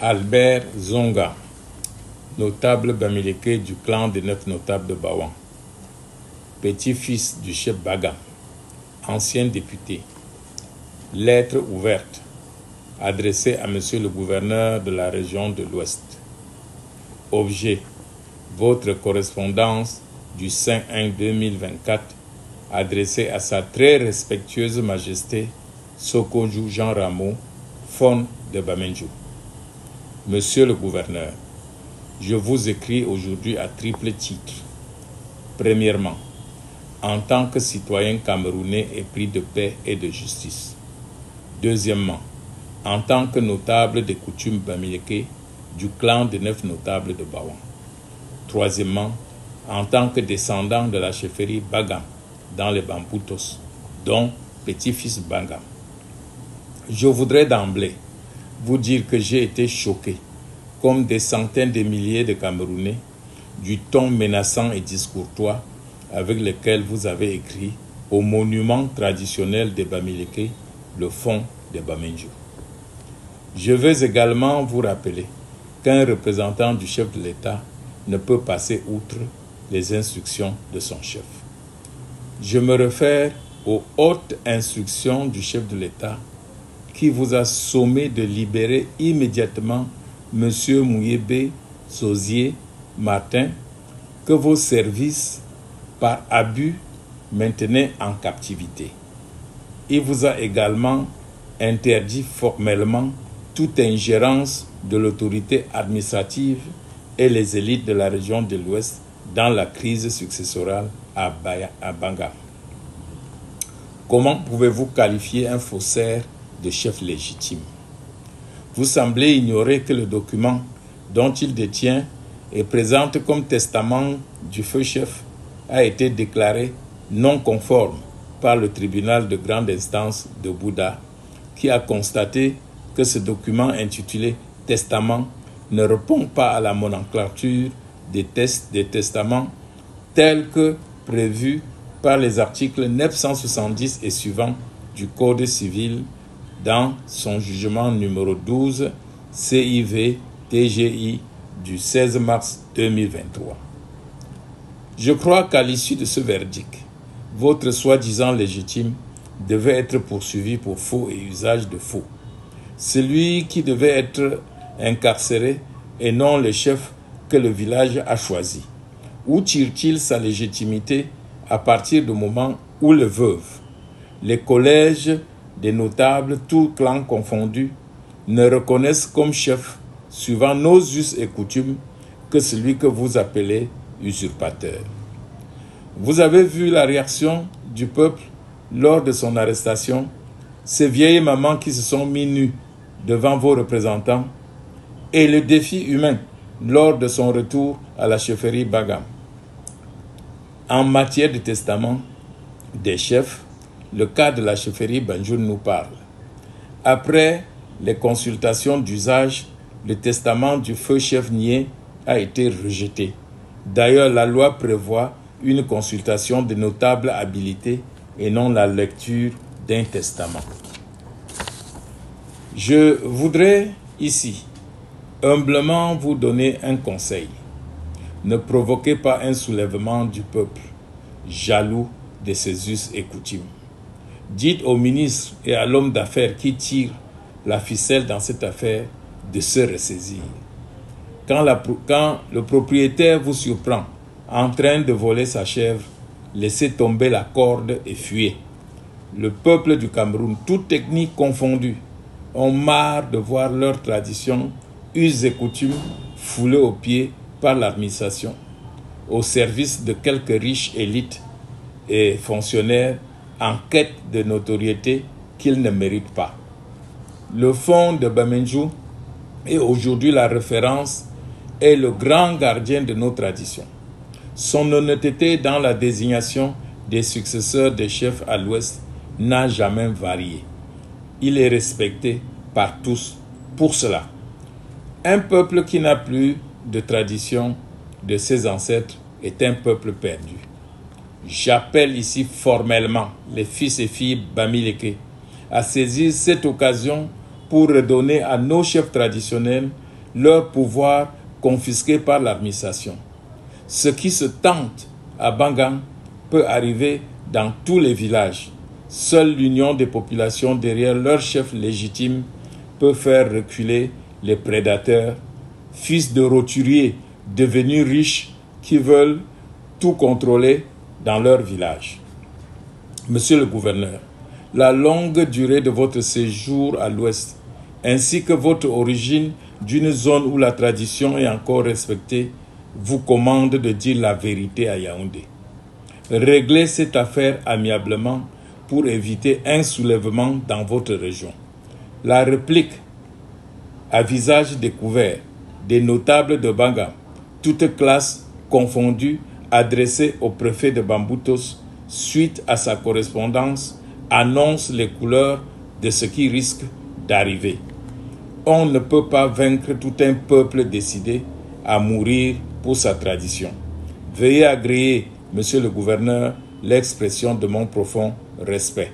Albert Zonga, notable Bamileke du clan des 9 notables de Bawan, petit-fils du chef Baga, ancien député. Lettre ouverte adressée à Monsieur le gouverneur de la région de l'Ouest. Objet: votre correspondance du 5/1/2024 adressée à sa très respectueuse majesté Sokoju Jean Rameau, Fon de Bamenjo. Monsieur le gouverneur, je vous écris aujourd'hui à triple titre. Premièrement, en tant que citoyen camerounais épris de paix et de justice. Deuxièmement, en tant que notable des coutumes Bamileke du clan des 9 notables de Bawan. Troisièmement, en tant que descendant de la chefferie Bagam dans les Bamputos, dont petit-fils Bagam. Je voudrais d'emblée vous dire que j'ai été choqué, comme des centaines de milliers de Camerounais, du ton menaçant et discourtois avec lequel vous avez écrit au monument traditionnel des Bamileke, le fond de Bamenjo. Je veux également vous rappeler qu'un représentant du chef de l'État ne peut passer outre les instructions de son chef. Je me réfère aux hautes instructions du chef de l'État qui vous a sommé de libérer immédiatement M. Mouyebe Sosier Martin, que vos services, par abus, maintenaient en captivité. Il vous a également interdit formellement toute ingérence de l'autorité administrative et les élites de la région de l'Ouest dans la crise successorale à Banga. Comment pouvez-vous qualifier un faussaire de chef légitime? Vous semblez ignorer que le document dont il détient et présente comme testament du feu chef a été déclaré non conforme par le tribunal de grande instance de Bouda, qui a constaté que ce document intitulé « Testament » ne répond pas à la nomenclature des testaments tels que prévus par les articles 970 et suivants du Code civil dans son jugement numéro 12 CIV TGI du 16 mars 2023. Je crois qu'à l'issue de ce verdict, votre soi-disant légitime devait être poursuivi pour faux et usage de faux. Celui qui devait être incarcéré et non le chef que le village a choisi. Où tire-t-il sa légitimité à partir du moment où le veuve, les collèges des notables, tous clans confondus, ne reconnaissent comme chef, suivant nos us et coutumes, que celui que vous appelez usurpateur? Vous avez vu la réaction du peuple lors de son arrestation, ces vieilles mamans qui se sont mis nues devant vos représentants, et le défi humain lors de son retour à la chefferie Bagam. En matière de testament des chefs, le cas de la chefferie Banjul nous parle. Après les consultations d'usage, le testament du feu chef Nié a été rejeté. D'ailleurs, la loi prévoit une consultation de notables habilités et non la lecture d'un testament. Je voudrais ici humblement vous donner un conseil. Ne provoquez pas un soulèvement du peuple, jaloux de ses us et coutumes. Dites au ministre et à l'homme d'affaires qui tire la ficelle dans cette affaire de se ressaisir. Quand le propriétaire vous surprend en train de voler sa chèvre, laissez tomber la corde et fuyez. Le peuple du Cameroun, toutes techniques confondues, ont marre de voir leurs traditions, us et coutumes foulées aux pieds par l'administration, au service de quelques riches élites et fonctionnaires en quête de notoriété qu'ils ne méritent pas. Le fond de Bamenjo est aujourd'hui la référence et le grand gardien de nos traditions. Son honnêteté dans la désignation des successeurs des chefs à l'Ouest n'a jamais varié. Il est respecté par tous pour cela. Un peuple qui n'a plus de tradition de ses ancêtres est un peuple perdu. J'appelle ici formellement les fils et filles Bamileke à saisir cette occasion pour redonner à nos chefs traditionnels leur pouvoir confisqué par l'administration. Ce qui se tente à Bangang peut arriver dans tous les villages. Seule l'union des populations derrière leur chef légitime peut faire reculer les prédateurs, fils de roturiers devenus riches qui veulent tout contrôler dans leur village. Monsieur le gouverneur, la longue durée de votre séjour à l'Ouest, ainsi que votre origine d'une zone où la tradition est encore respectée, vous commande de dire la vérité à Yaoundé. Réglez cette affaire amiablement pour éviter un soulèvement dans votre région. La réplique à visage découvert des notables de Bangang, toutes classes confondues, adressée au préfet de Bamboutos suite à sa correspondance, annonce les couleurs de ce qui risque d'arriver. On ne peut pas vaincre tout un peuple décidé à mourir pour sa tradition. Veuillez agréer, monsieur le gouverneur, l'expression de mon profond respect.